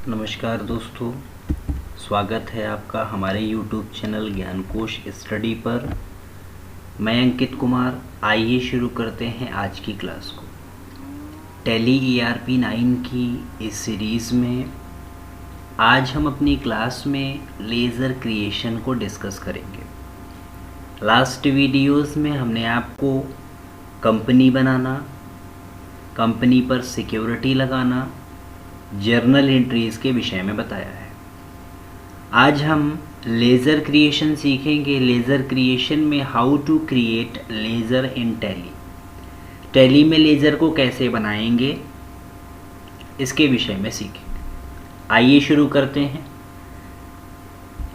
नमस्कार दोस्तों, स्वागत है आपका हमारे YouTube चैनल ज्ञानकोश स्टडी पर। मैं अंकित कुमार। आइए शुरू करते हैं आज की क्लास को। टैली ERP 9 की इस सीरीज़ में आज हम अपनी क्लास में लेज़र क्रिएशन को डिस्कस करेंगे। लास्ट वीडियोस में हमने आपको कंपनी बनाना, कंपनी पर सिक्योरिटी लगाना, जर्नल एंट्रीज़ के विषय में बताया है। आज हम लेज़र क्रिएशन सीखेंगे। लेज़र क्रिएशन में how to create ledger in Tally, Tally में लेज़र को कैसे बनाएंगे, इसके विषय में सीखेंगे। आइए शुरू करते हैं।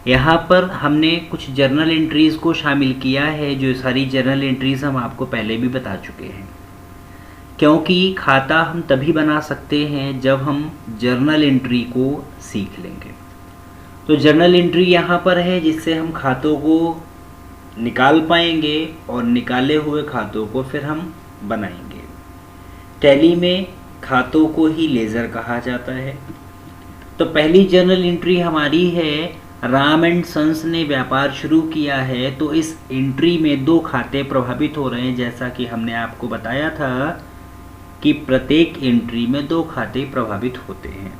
यहाँ पर हमने कुछ जर्नल एंट्रीज़ को शामिल किया है। जो सारी जर्नल एंट्रीज़ हम आपको पहले भी बता चुके हैं, क्योंकि खाता हम तभी बना सकते हैं जब हम जर्नल एंट्री को सीख लेंगे। तो जर्नल एंट्री यहाँ पर है जिससे हम खातों को निकाल पाएंगे और निकाले हुए खातों को फिर हम बनाएंगे। टैली में खातों को ही लेज़र कहा जाता है। तो पहली जर्नल एंट्री हमारी है, राम एंड सन्स ने व्यापार शुरू किया है। तो इस एंट्री में 2 खाते प्रभावित हो रहे हैं। जैसा कि हमने आपको बताया था कि प्रत्येक एंट्री में 2 खाते प्रभावित होते हैं।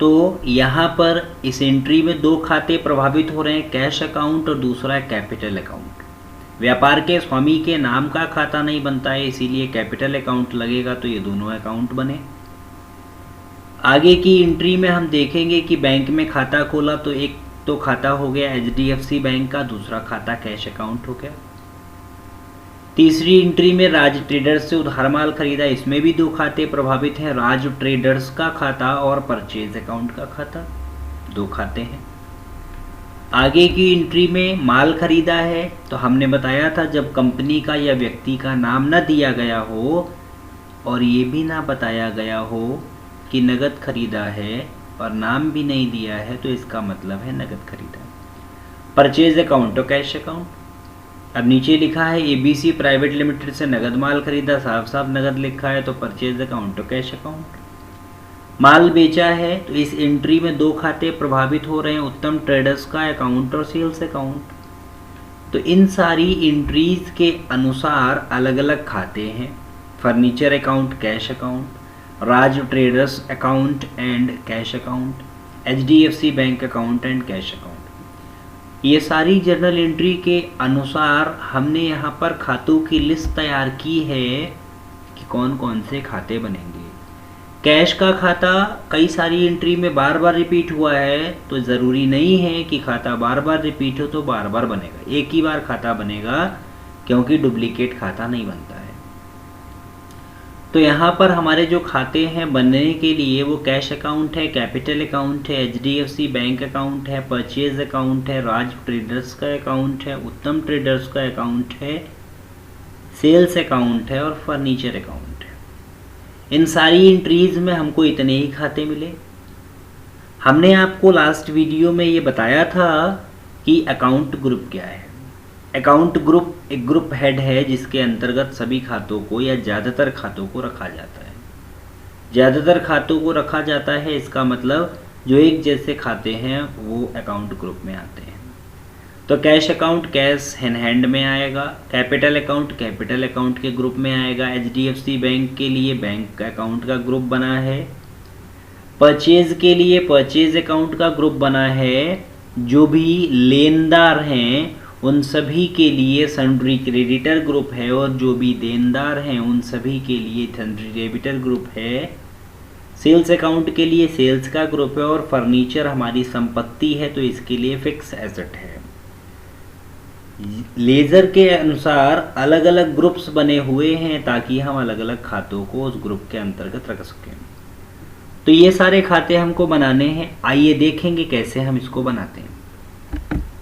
तो यहाँ पर इस एंट्री में 2 खाते प्रभावित हो रहे हैं, कैश अकाउंट और दूसरा है कैपिटल अकाउंट। व्यापार के स्वामी के नाम का खाता नहीं बनता है, इसीलिए कैपिटल अकाउंट लगेगा। तो ये दोनों अकाउंट बने। आगे की एंट्री में हम देखेंगे कि बैंक में खाता खोला तो एक तो खाता हो गया HDFC बैंक का, दूसरा खाता कैश अकाउंट हो गया। तीसरी एंट्री में राज ट्रेडर्स से उधार माल खरीदा, इसमें भी 2 खाते प्रभावित हैं, राज ट्रेडर्स का खाता और परचेज अकाउंट का खाता, 2 खाते हैं। आगे की एंट्री में माल खरीदा है। तो हमने बताया था जब कंपनी का या व्यक्ति का नाम न दिया गया हो और ये भी ना बताया गया हो कि नगद खरीदा है और नाम भी नहीं दिया है, तो इसका मतलब है नगद खरीदा। परचेज अकाउंट और कैश अकाउंट। अब नीचे लिखा है ABC प्राइवेट लिमिटेड से नगद माल खरीदा, साफ साफ नगद लिखा है, तो परचेज अकाउंट और कैश अकाउंट। माल बेचा है तो इस एंट्री में 2 खाते प्रभावित हो रहे हैं, उत्तम ट्रेडर्स का अकाउंट और सेल्स अकाउंट। तो इन सारी एंट्रीज के अनुसार अलग अलग खाते हैं, furniture account cash account, Raj traders account and cash account, HDFC bank account and cash account. ये सारी जर्नल एंट्री के अनुसार हमने यहाँ पर खातों की लिस्ट तैयार की है कि कौन कौन से खाते बनेंगे। कैश का खाता कई सारी एंट्री में बार बार रिपीट हुआ है, तो ज़रूरी नहीं है कि खाता बार बार रिपीट हो तो बार बार बनेगा। एक ही बार खाता बनेगा, क्योंकि डुप्लीकेट खाता नहीं बनता है। तो यहाँ पर हमारे जो खाते हैं बनने के लिए वो कैश अकाउंट है, कैपिटल अकाउंट है, HDFC बैंक अकाउंट है, परचेज अकाउंट है, राज ट्रेडर्स का अकाउंट है, उत्तम ट्रेडर्स का अकाउंट है, सेल्स अकाउंट है और फर्नीचर अकाउंट है। इन सारी एंट्रीज में हमको इतने ही खाते मिले। हमने आपको लास्ट वीडियो में ये बताया था कि अकाउंट ग्रुप क्या है। अकाउंट ग्रुप एक ग्रुप हेड है जिसके अंतर्गत सभी खातों को या ज़्यादातर खातों को रखा जाता है। ज़्यादातर खातों को रखा जाता है, इसका मतलब जो एक जैसे खाते हैं वो अकाउंट ग्रुप में आते हैं। तो cash account cash in hand में आएगा, कैपिटल अकाउंट कैपिटल अकाउंट के ग्रुप में आएगा, HDFC बैंक के लिए बैंक अकाउंट का ग्रुप बना है, परचेज के लिए परचेज अकाउंट का ग्रुप बना है। जो भी लेनदार हैं उन सभी के लिए सन्ड्री क्रेडिटर ग्रुप है, और जो भी देनदार हैं उन सभी के लिए सन्ड्री डेबिटर ग्रुप है। सेल्स अकाउंट के लिए सेल्स का ग्रुप है, और फर्नीचर हमारी संपत्ति है तो इसके लिए फिक्स एसेट है। लेज़र के अनुसार अलग अलग ग्रुप्स बने हुए हैं ताकि हम अलग अलग खातों को उस ग्रुप के अंतर्गत रख सकें। तो ये सारे खाते हमको बनाने हैं। आइए देखेंगे कैसे हम इसको बनाते हैं।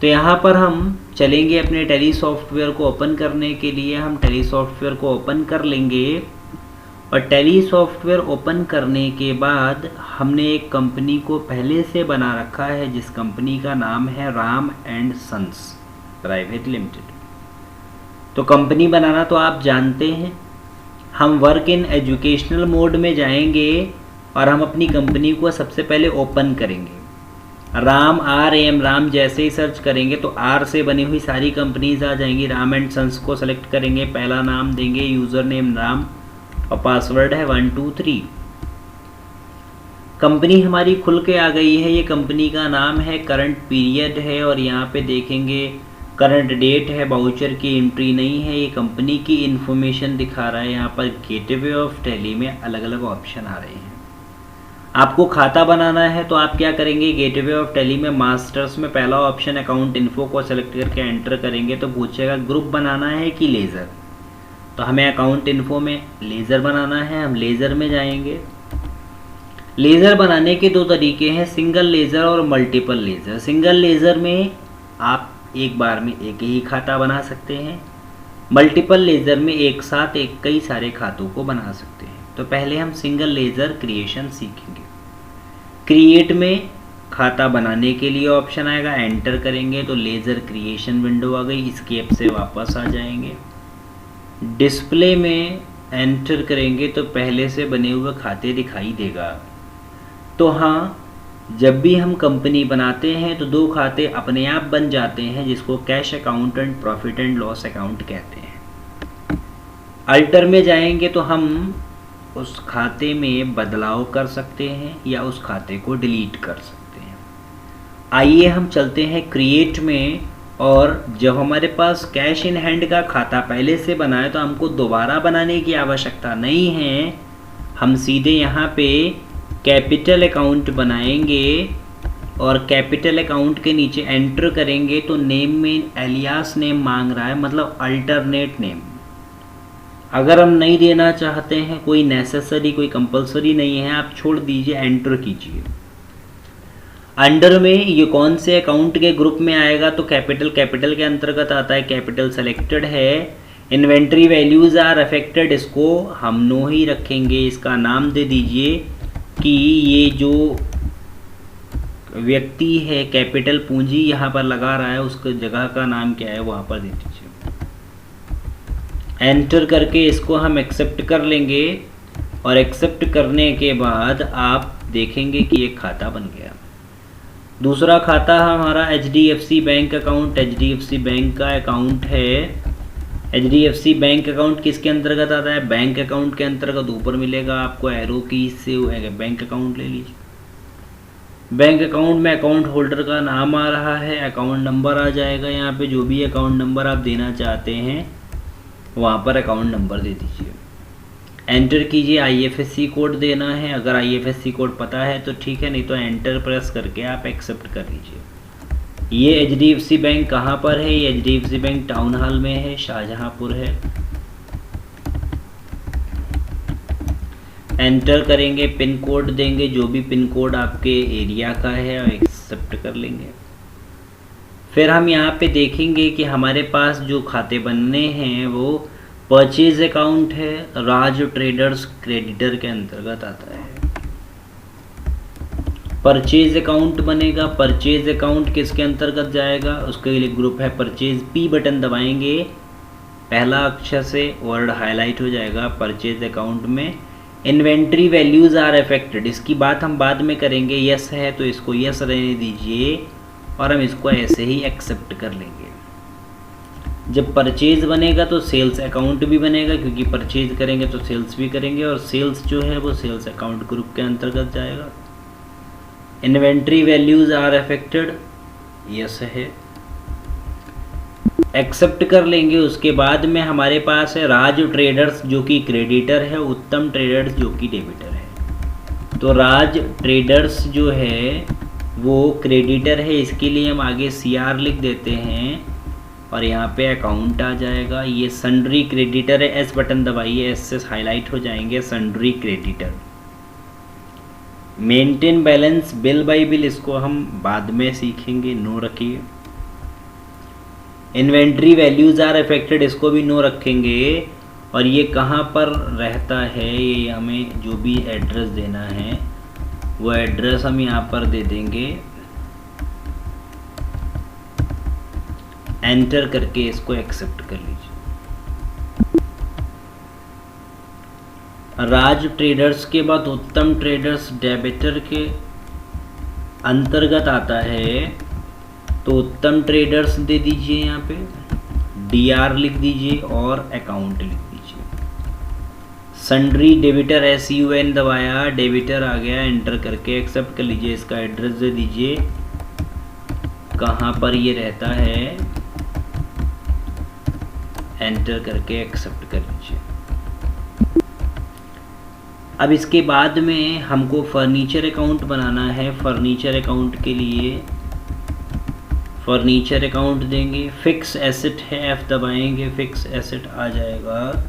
तो यहाँ पर हम चलेंगे अपने टैली सॉफ्टवेयर को ओपन करने के लिए। हम टैली सॉफ्टवेयर को ओपन कर लेंगे, और टैली सॉफ्टवेयर ओपन करने के बाद हमने एक कंपनी को पहले से बना रखा है जिस कंपनी का नाम है Ram and sons private limited. तो कंपनी बनाना तो आप जानते हैं। हम वर्क इन एजुकेशनल मोड में जाएंगे और हम अपनी कंपनी को सबसे पहले ओपन करेंगे। राम RAM राम जैसे ही सर्च करेंगे तो R से बनी हुई सारी कंपनीज आ जाएंगी। राम एंड सन्स को सेलेक्ट करेंगे, पहला नाम देंगे, यूज़र नेम राम और पासवर्ड है 1 2 3। कंपनी हमारी खुल के आ गई है। ये कंपनी का नाम है, करंट पीरियड है और यहाँ पे देखेंगे करंट डेट है, बाउचर की एंट्री नहीं है। ये कंपनी की इन्फॉर्मेशन दिखा रहा है। यहाँ पर गेटवे ऑफ टैली में अलग अलग ऑप्शन आ रहे हैं। आपको खाता बनाना है तो आप क्या करेंगे, गेटवे ऑफ टैली में मास्टर्स में पहला ऑप्शन अकाउंट इन्फो को सेलेक्ट करके एंटर करेंगे तो पूछेगा ग्रुप बनाना है कि लेज़र। तो हमें अकाउंट इन्फो में लेज़र बनाना है, हम लेज़र में जाएंगे। लेज़र बनाने के दो तरीके हैं, सिंगल लेज़र और मल्टीपल लेज़र। सिंगल लेज़र में आप एक बार में एक ही खाता बना सकते हैं, मल्टीपल लेज़र में एक साथ कई सारे खातों को बना सकते हैं। तो पहले हम सिंगल लेज़र क्रिएशन सीखेंगे। क्रिएट में खाता बनाने के लिए ऑप्शन आएगा, एंटर करेंगे तो लेज़र क्रिएशन विंडो आ गई। एस्केप से वापस आ जाएंगे। डिस्प्ले में एंटर करेंगे तो पहले से बने हुए खाते दिखाई देगा। तो हाँ, जब भी हम कंपनी बनाते हैं तो दो खाते अपने आप बन जाते हैं, जिसको cash account and profit and loss account कहते हैं। अल्टर में जाएंगे तो हम उस खाते में बदलाव कर सकते हैं या उस खाते को डिलीट कर सकते हैं। आइए हम चलते हैं क्रिएट में, और जब हमारे पास कैश इन हैंड का खाता पहले से बना है तो हमको दोबारा बनाने की आवश्यकता नहीं है। हम सीधे यहाँ पे कैपिटल अकाउंट बनाएंगे और कैपिटल अकाउंट के नीचे एंटर करेंगे तो नेम में एलियास नेम मांग रहा है, मतलब अल्टरनेट नेम। अगर हम नहीं देना चाहते हैं, कोई नेसेसरी कोई कंपलसरी नहीं है, आप छोड़ दीजिए, एंटर कीजिए। अंडर में ये कौन से अकाउंट के ग्रुप में आएगा, तो कैपिटल के अंतर्गत आता है, कैपिटल सेलेक्टेड है। इन्वेंट्री वैल्यूज़ आर अफेक्टेड, इसको हम नो ही रखेंगे। इसका नाम दे दीजिए कि ये जो व्यक्ति है कैपिटल पूंजी यहाँ पर लगा रहा है, उसके जगह का नाम क्या है वहाँ पर दे दीजिए। एंटर करके इसको हम एक्सेप्ट कर लेंगे और एक्सेप्ट करने के बाद आप देखेंगे कि एक खाता बन गया। दूसरा खाता हमारा HDFC bank account, HDFC bank का अकाउंट है। HDFC बैंक अकाउंट किसके अंतर्गत आता है, बैंक अकाउंट के अंतर्गत। ऊपर मिलेगा आपको एरो की से बैंक अकाउंट ले लीजिए। बैंक अकाउंट में अकाउंट होल्डर का नाम आ रहा है, अकाउंट नंबर आ जाएगा। यहाँ पे जो भी अकाउंट नंबर आप देना चाहते हैं वहाँ पर अकाउंट नंबर दे दीजिए। एंटर कीजिए, IFSC कोड देना है। अगर IFSC कोड पता है तो ठीक है, नहीं तो एंटर प्रेस करके आप एक्सेप्ट कर लीजिए। ये HDFC बैंक कहाँ पर है, ये HDFC बैंक टाउन हॉल में है, शाहजहांपुर है। एंटर करेंगे, पिन कोड देंगे, जो भी पिन कोड आपके एरिया का है, और एक्सेप्ट कर लेंगे। फिर हम यहाँ पे देखेंगे कि हमारे पास जो खाते बनने हैं वो परचेज अकाउंट है, राज ट्रेडर्स क्रेडिटर के अंतर्गत आता है। परचेज अकाउंट बनेगा। परचेज अकाउंट किसके अंतर्गत जाएगा, उसके लिए ग्रुप है परचेज। P बटन दबाएंगे, पहला अक्षर से वर्ड हाईलाइट हो जाएगा परचेज अकाउंट में। इन्वेंट्री वैल्यूज़ आर अफेक्टेड, इसकी बात हम बाद में करेंगे। यस है तो इसको यस रहने दीजिए और हम इसको ऐसे ही एक्सेप्ट कर लेंगे। जब परचेज बनेगा तो सेल्स अकाउंट भी बनेगा, क्योंकि परचेज करेंगे तो सेल्स भी करेंगे, और सेल्स जो है वो सेल्स अकाउंट ग्रुप के अंतर्गत जाएगा। Inventory values are affected, yes है, एक्सेप्ट कर लेंगे। उसके बाद में हमारे पास है राज ट्रेडर्स जो कि क्रेडिटर है, उत्तम ट्रेडर्स जो कि डेबिटर है। तो राज ट्रेडर्स जो है वो क्रेडिटर है, इसके लिए हम आगे CR लिख देते हैं और यहाँ पे अकाउंट आ जाएगा। ये सन्ड्री क्रेडिटर है, S बटन दबाइए, S से हाईलाइट हो जाएंगे sundry creditor. Maintain balance bill bye bill, इसको हम बाद में सीखेंगे, नो रखिए। इन्वेंट्री वैल्यूज़ आर अफेक्टेड, इसको भी नो रखेंगे। और ये कहाँ पर रहता है, ये हमें जो भी एड्रेस देना है वो एड्रेस हम यहाँ पर दे देंगे। एंटर करके इसको एक्सेप्ट कर लीजिए। राज ट्रेडर्स के बाद उत्तम ट्रेडर्स डेबिटर के अंतर्गत आता है, तो उत्तम ट्रेडर्स दे दीजिए, यहाँ पे DR लिख दीजिए और अकाउंट लिख दीजिए। सन्ड्री डेबिटर SUN दबाया, डेबिटर आ गया, एंटर करके एक्सेप्ट कर लीजिए। इसका एड्रेस दे दीजिए, कहाँ पर ये रहता है, एंटर करके एक्सेप्ट कर लीजिए। अब इसके बाद में हमको फर्नीचर अकाउंट बनाना है। फर्नीचर अकाउंट के लिए फर्नीचर अकाउंट देंगे, फिक्स एसेट है, F दबाएंगे, फिक्स एसेट आ जाएगा।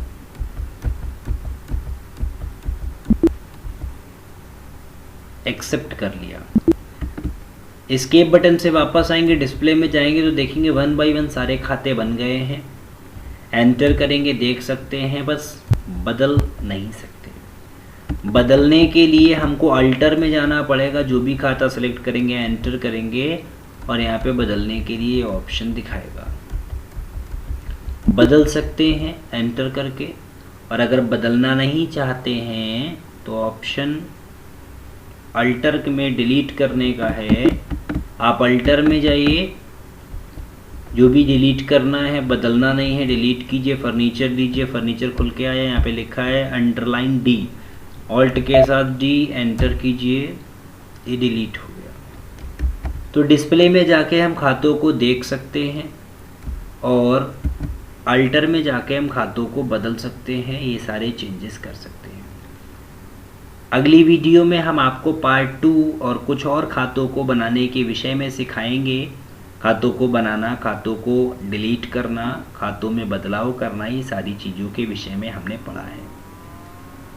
एक्सेप्ट कर लिया। एस्केप बटन से वापस आएंगे, डिस्प्ले में जाएंगे तो देखेंगे 1 बाय 1 सारे खाते बन गए हैं। एंटर करेंगे, देख सकते हैं, बस बदल नहीं सकते। बदलने के लिए हमको अल्टर में जाना पड़ेगा। जो भी खाता सेलेक्ट करेंगे, एंटर करेंगे और यहाँ पे बदलने के लिए ऑप्शन दिखाएगा। बदल सकते हैं एंटर करके, और अगर बदलना नहीं चाहते हैं तो ऑप्शन अल्टर में डिलीट करने का है। आप अल्टर में जाइए, जो भी डिलीट करना है, बदलना नहीं है, डिलीट कीजिए। फर्नीचर दीजिए, फर्नीचर खुल के आया, यहाँ पे लिखा है अंडरलाइन D, ऑल्ट के साथ D एंटर कीजिए, ये डिलीट हो गया। तो डिस्प्ले में जाके हम खातों को देख सकते हैं और अल्टर में जाके हम खातों को बदल सकते हैं, ये सारे चेंजेस कर सकते हैं। अगली वीडियो में हम आपको पार्ट 2 और कुछ और खातों को बनाने के विषय में सिखाएंगे। खातों को बनाना, खातों को डिलीट करना, खातों में बदलाव करना, ये सारी चीज़ों के विषय में हमने पढ़ा है।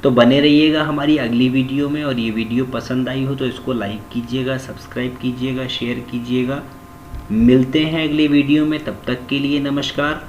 तो बने रहिएगा हमारी अगली वीडियो में, और ये वीडियो पसंद आई हो तो इसको लाइक कीजिएगा, सब्सक्राइब कीजिएगा, शेयर कीजिएगा। मिलते हैं अगली वीडियो में, तब तक के लिए नमस्कार।